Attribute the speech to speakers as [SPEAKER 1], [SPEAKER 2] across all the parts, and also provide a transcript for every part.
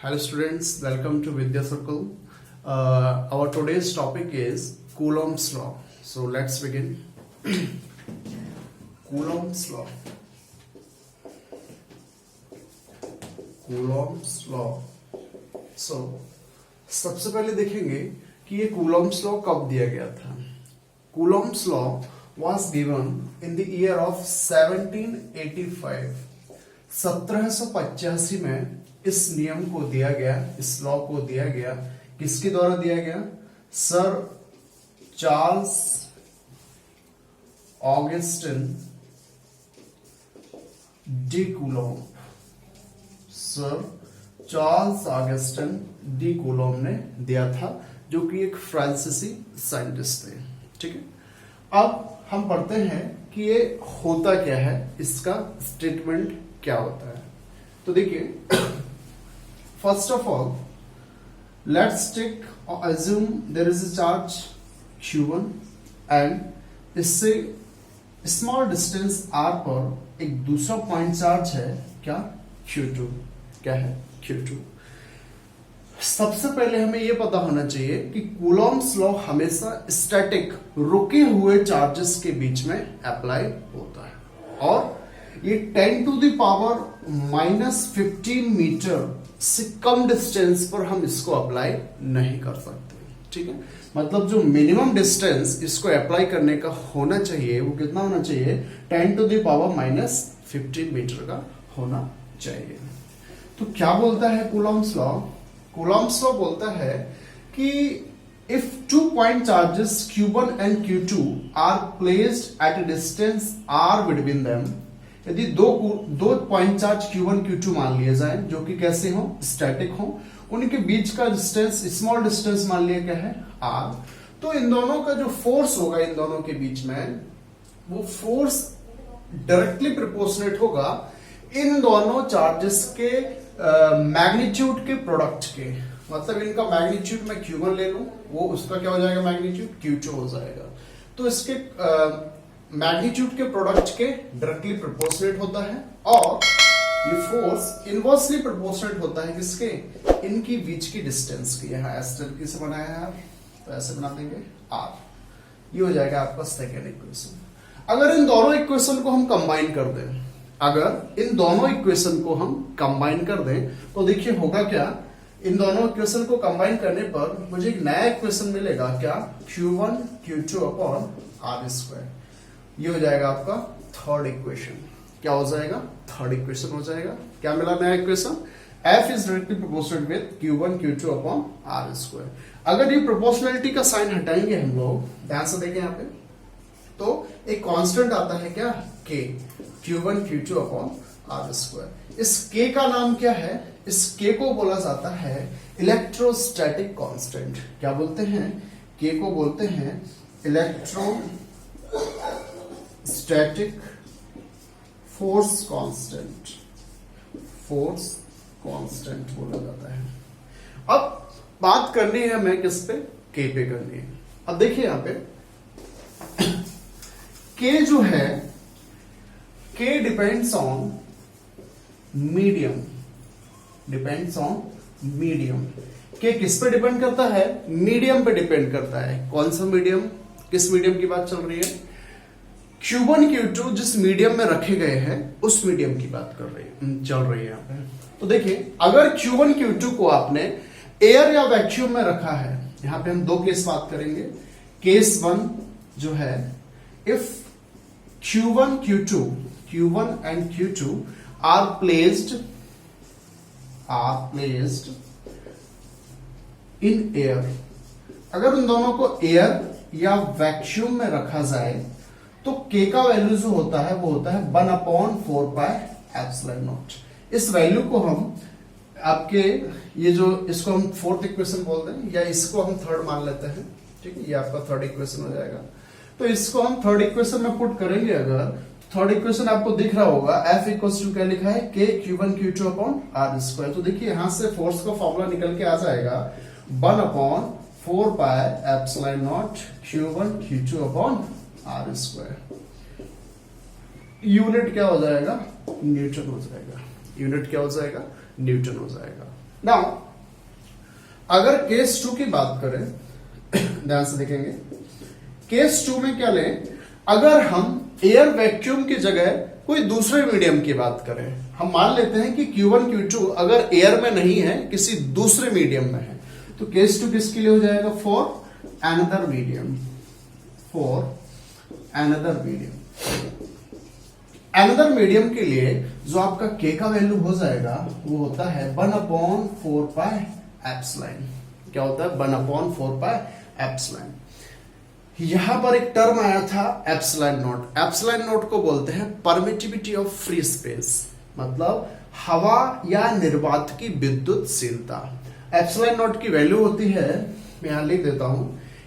[SPEAKER 1] Hello students, welcome to Vidya Circle. Our today's topic is Coulomb's law. So let's begin. Coulomb's law. Coulomb's law. So सबसे पहले देखेंगे कि ये Coulomb's law कब दिया गया था. Coulomb's law was given in the year of 1785. 1785 में इस नियम को दिया गया, इस लॉ को दिया गया. किसके द्वारा दिया गया? Sir Charles Augustin de Coulomb. Sir Charles Augustin de Coulomb ने दिया था, जो कि एक फ्रांसीसी साइंटिस्ट थे. ठीक है, अब हम पढ़ते हैं कि ये होता क्या है, इसका स्टेटमेंट क्या होता है. तो देखिए, first of all, let's take or assume there is a charge q1 and इससे small distance r पर एक दूसरा पॉइंट चार्ज है क्या? q2. क्या है? q2. सबसे पहले हमें यह पता होना चाहिए कि कूलॉम्स लॉ हमेशा स्टैटिक रुके हुए चार्जेस के बीच में अप्लाई होता है, और ये 10 to the power -15 मीटर से कम डिस्टेंस पर हम इसको अप्लाई नहीं कर सकते. ठीक है, मतलब जो मिनिमम डिस्टेंस इसको अप्लाई करने का होना चाहिए वो कितना होना चाहिए? 10 to the power -15 मीटर का होना चाहिए. तो क्या बोलता है कूलॉम्स लॉ? कूलॉम्स लॉ बोलता है कि if 2 point charges q1 and q2 are placed at a distance r between them, यदि दो पॉइंट चार्ज q1 q2 मान लिए जाए, जो कि कैसे हो? स्टैटिक हो, उनके बीच का डिस्टेंस, स्मॉल डिस्टेंस मान लिया क्या है? r. तो इन दोनों का जो फोर्स होगा इन दोनों के बीच में, वो फोर्स डायरेक्टली प्रोपोर्शनेट होगा इन दोनों चार्जेस के मैग्नीट्यूड के प्रोडक्ट के. मतलब इनका मैग्नीट्यूड मैं q1 ले लूं, वो उसका क्या हो जाएगा? मैग्नीट्यूड q2 हो जाएगा. तो इसके मैग्नीट्यूड के प्रोडक्ट के डायरेक्टली प्रोपोर्शनेट होता है, और ये फोर्स इनवर्सली प्रोपोर्शनेट होता है किसके? इनकी बीच की डिस्टेंस की. यहाँ एस तरीके से बनाया है, तो ऐसे बना देंगे r. ये हो जाएगा आपका सेकेंड इक्वेशन. अगर इन दोनों इक्वेशन को हम कंबाइन कर दें, अगर इन दोनों इक्वेशन को हम कंबाइन कर दें, तो देखिए होगा क्या? इन दोनों इक्वेशन को कंबाइन करने पर मुझे एक नया इक्वेशन मिलेगा. क्या? q1 q2 upon r square. ये हो जाएगा आपका थर्ड इक्वेशन. क्या हो जाएगा? थर्ड इक्वेशन हो जाएगा. क्या मिला नया equation? f is directly proportional with q1 q2 upon r square. अगर ये प्रोपोर्शनलिटी का साइन हटाएंगे हम लोग, ध्यान से देखें यहाँ पे, तो एक कांस्टेंट आता है क्या? k. q1 q2 upon r square. इस k का नाम क्या है? इस k को बोला जाता है इलेक्ट्रोस्टैटिक कांस्टेंट. क्या बोलते हैं? k को बोलते हैं electrostatic force constant. Force constant बोला जाता है. अब बात करनी है हमें किस पे? k पे करनी है. अब देखिए यहां पे k जो है, k depends on medium. Depends on medium. के किस पे डिपेंड करता है? मीडियम पे डिपेंड करता है. कौन सा मीडियम? किस मीडियम की बात चल रही है? q1 q2 जिस मीडियम में रखे गए हैं उस मीडियम की बात चल रही है यहाँ पे. तो देखिए, अगर q1 q2 को आपने एयर या वैक्यूम में रखा है, यहाँ पे हम दो केस बात करेंगे. केस 1 जो है, if q1 and q2 are placed in air. अगर उन दोनों को एयर या वैक्यूम में रखा जाए, तो k का वैल्यू जो होता है वो होता है 1/4πε0. इस वैल्यू को हम आपके ये जो इसको हम फोर्थ इक्वेशन बोलते हैं, या इसको हम थर्ड मान लेते हैं. ठीक है, ये आपका थर्ड इक्वेशन हो जाएगा. तो इसको हम थर्ड इक्वेशन में पुट करेंगे. अगर थर्ड इक्वेशन आपको दिख रहा होगा, F इक्वल्स टू क्या लिखा है? k q1 q2 upon r square. तो देखिए यहां से फोर्स का फॉर्मूला निकल के आ जाएगा 1/4πε0 q1 q2 upon r square. Unit क्या हो जाएगा? न्यूटन हो जाएगा. यूनिट क्या हो जाएगा? न्यूटन हो जाएगा. नाउ अगर केस 2 की बात करें, ध्यान से देखेंगे, केस 2 में क्या लें, अगर हम एयर वैक्यूम की जगह कोई दूसरे मीडियम की बात करें, हम मान लेते हैं कि Q1 Q2 अगर एयर में नहीं है, किसी दूसरे मीडियम में है, तो केस 2 किसके लिए हो जाएगा, for another medium, for another medium. Another medium के लिए जो आपका K का वैल्यू हो जाएगा वो होता है 1/4 पाई एप्सिलॉन। क्या होता है, 1/4 पाई एप्सिलॉन। यहां पर एक टर्म आया था एप्सिलॉन नॉट। एप्सिलॉन नॉट को बोलते हैं परमिटिविटी ऑफ फ्री स्पेस, मतलब हवा या निर्वात की विद्युतशीलता। एप्सिलॉन नॉट की वैल्यू होती है, मैं यहां लिख देता हूं,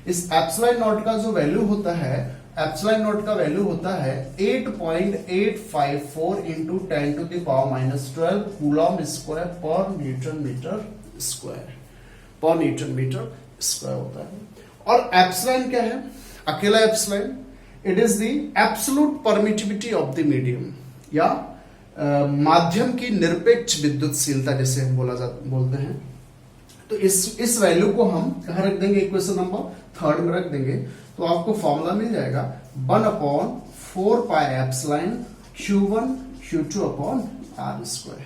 [SPEAKER 1] इस एप्सिलॉन नॉट का जो वैल्यू होता है, एप्सिलॉन नॉट का वैल्यू होता है 8.854 इंटू 10⁻⁻12 कूलम स्क्वायर पर न्यूटन मीटर स्क्वायर, पर न्यूटन मीटर स्क्वायर होता है। और एप्सिलॉन क्या है, अकेला epsilon, it is the absolute permittivity of the medium, या माध्यम की निरपेक्ष विद्युतशीलता जिसे हम बोलते हैं। तो इस वैल्यू को हम कहां रख देंगे, इक्वेशन नंबर 3 में रख देंगे, तो आपको फॉर्मूला मिल जाएगा 1/4 pi epsilon Q1 Q2 upon r square.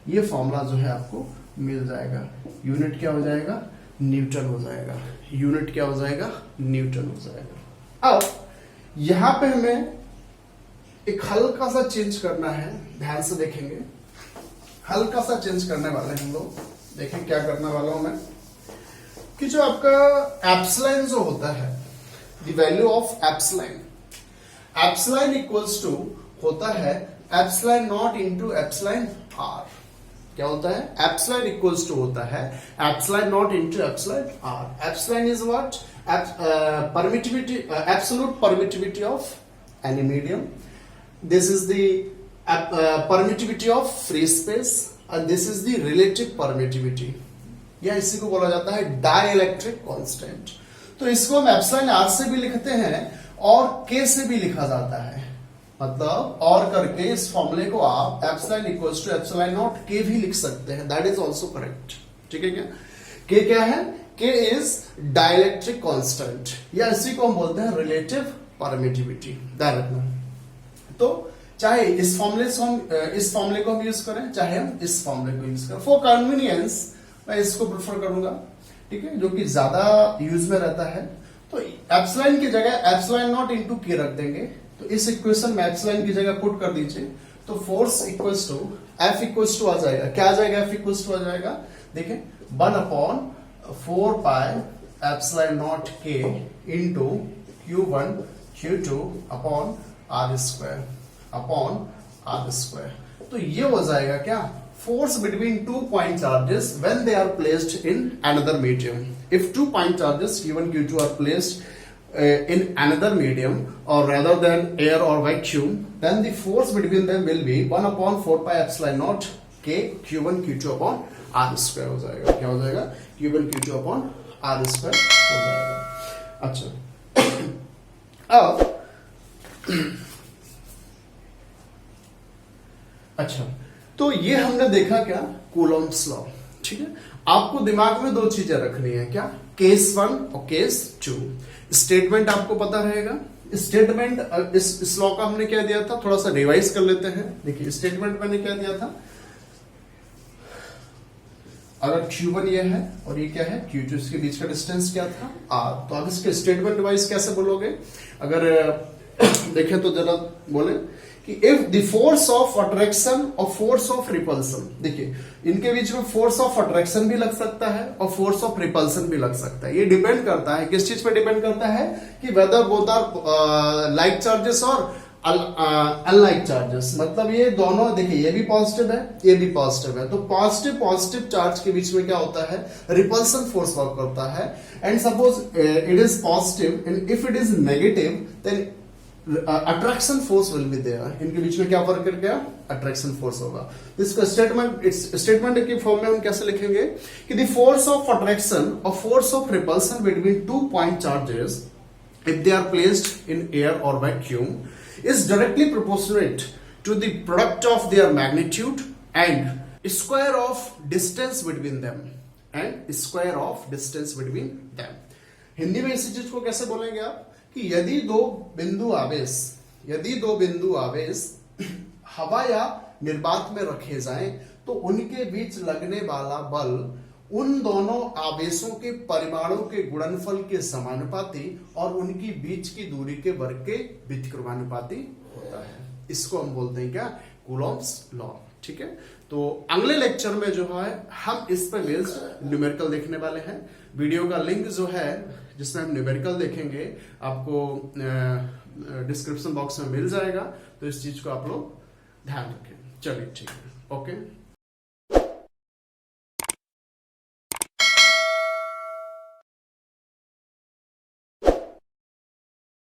[SPEAKER 1] ये फॉर्मूला जो है आपको मिल जाएगा। यूनिट क्या हो जाएगा, न्यूटन हो जाएगा। यूनिट क्या हो जाएगा, न्यूटन हो जाएगा। अब यहां पे हमें एक हल्का सा चेंज करना है, ध्यान से देखेंगे, हल्का सा चेंज करने वाले हैं हम लोग। देखें क्या करने वाला हूं मैं, कि जो आपका एप्सिलॉन जो होता है, the value of epsilon, epsilon equals to होता है epsilon not into epsilon r. क्या होता है, एप्सिलॉन इक्वल्स टू होता है epsilon not into epsilon r. Epsilon is what, permittivity, absolute permittivity of any medium. This is the permittivity of free space and this is the relative permittivity, या इसी को बोला जाता है डाइलेक्ट्रिक कांस्टेंट। तो इसको हम एप्सिलॉन आर से भी लिखते हैं और के से भी लिखा जाता है, मतलब और करके इस फॉर्मूले को आप epsilon equals to epsilon not के भी लिख सकते हैं, दैट इज ऑल्सो करेक्ट। ठीक है क्या, के क्या है, के इज डाइलेक्ट्रिक कांस्टेंट, या इसी को हम बोलते हैं रिलेटिव परमिटिविटी। ध्यान रखना, तो चाहे इस फॉर्मूले को हम यूज करें, चाहे हम इस फॉर्मूले को यूज करें, फॉर कन्वीनियंस मैं इसको प्रेफर करूंगा, ठीक है, जो कि ज्यादा यूज में रहता है। तो एप्सिलॉन की जगह एप्सिलॉन नॉट इंटू के रख देंगे, तो इस इक्वेशन में एप्सिलॉन की जगह पुट कर दीजिए, तो force equals to F equals to आ जाएगा। क्या आ जाएगा, एफ इक्वल्स टू आ जाएगा, देखिए 1/4 पाई एप्सिलॉन नॉट के into Q1 Q2 upon r square, upon r square. तो ये हो जाएगा क्या, force between 2 point charges when they are placed in another medium. If 2 point charges Q1 Q2 are placed in another medium or rather than air or vacuum, then the force between them will be 1/4 pi epsilon naught k Q1 Q2 upon r square हो जाएगा। क्या हो जाएगा, Q1 Q2 upon r square हो जाएगा। अच्छा अब अच्छा, तो ये हमने देखा क्या, कूलॉम्स लॉ। ठीक है, आपको दिमाग में दो चीजें रखनी है, क्या, केस 1 और केस 2। स्टेटमेंट आपको पता रहेगा, स्टेटमेंट इस लॉ का हमने क्या दिया था, थोड़ा सा रिवाइज कर लेते हैं। देखिए स्टेटमेंट मैंने क्या दिया था, अगर Q1 ये है और ये क्या है Q2, इसके बीच का डिस्टेंस क्या था R। तो आप इसके स्टेटमेंट वाइज कैसे बोलोगे, अगर देखें तो जरा बोले कि if the force of attraction और फोर्स ऑफ रिपल्सन, देखिए इनके बीच में फोर्स ऑफ अट्रैक्शन भी लग सकता है और फोर्स ऑफ रिपल्सन भी लग सकता है। ये डिपेंड करता है किस चीज पे डिपेंड करता है, कि whether both are like charges और अनलाइक चार्जेस। मतलब ये दोनों, देखिए ये भी पॉजिटिव है, ये भी पॉजिटिव है, तो पॉजिटिव चार्ज के बीच में क्या होता है, रिपल्सन फोर्स वर्क करता है। And suppose it is positive and if it is negative then attraction force will be there. इनके बीच में क्या वर्क कर गया, अट्रैक्शन फोर्स होगा। इसका स्टेटमेंट के फॉर्म में हम कैसे लिखेंगे कि द फोर्स ऑफ अट्रैक्शन और force of repulsion between 2 point charges if they are placed in air or vacuum is directly proportionate to the product of their magnitude and square of distance between them and square of distance between them. Hindi में इसी चीज को कैसे बोलेंगे आप कि यदि दो बिंदु आवेश हवा या निर्वात में रखे जाएं तो उनके बीच लगने वाला बल उन दोनों आवेशों के परिमाणों के गुणनफल के समानुपाती और उनकी बीच की दूरी के वर्ग के व्युत्क्रमानुपाती होता है। इसको हम बोलते हैं क्या, कूलॉम्स लॉ। ठीक है, तो अगले लेक्चर में जो है हम इस पे बेस्ड न्यूमेरिकल देखने वाले हैं। वीडियो का लिंक जो है जिसमें हम न्यूमेरिकल देखेंगे आपको डिस्क्रिप्शन बॉक्स में मिल जाएगा, तो इस चीज को आप लोग ध्यान रखें। चलिए ठीक है, ओके।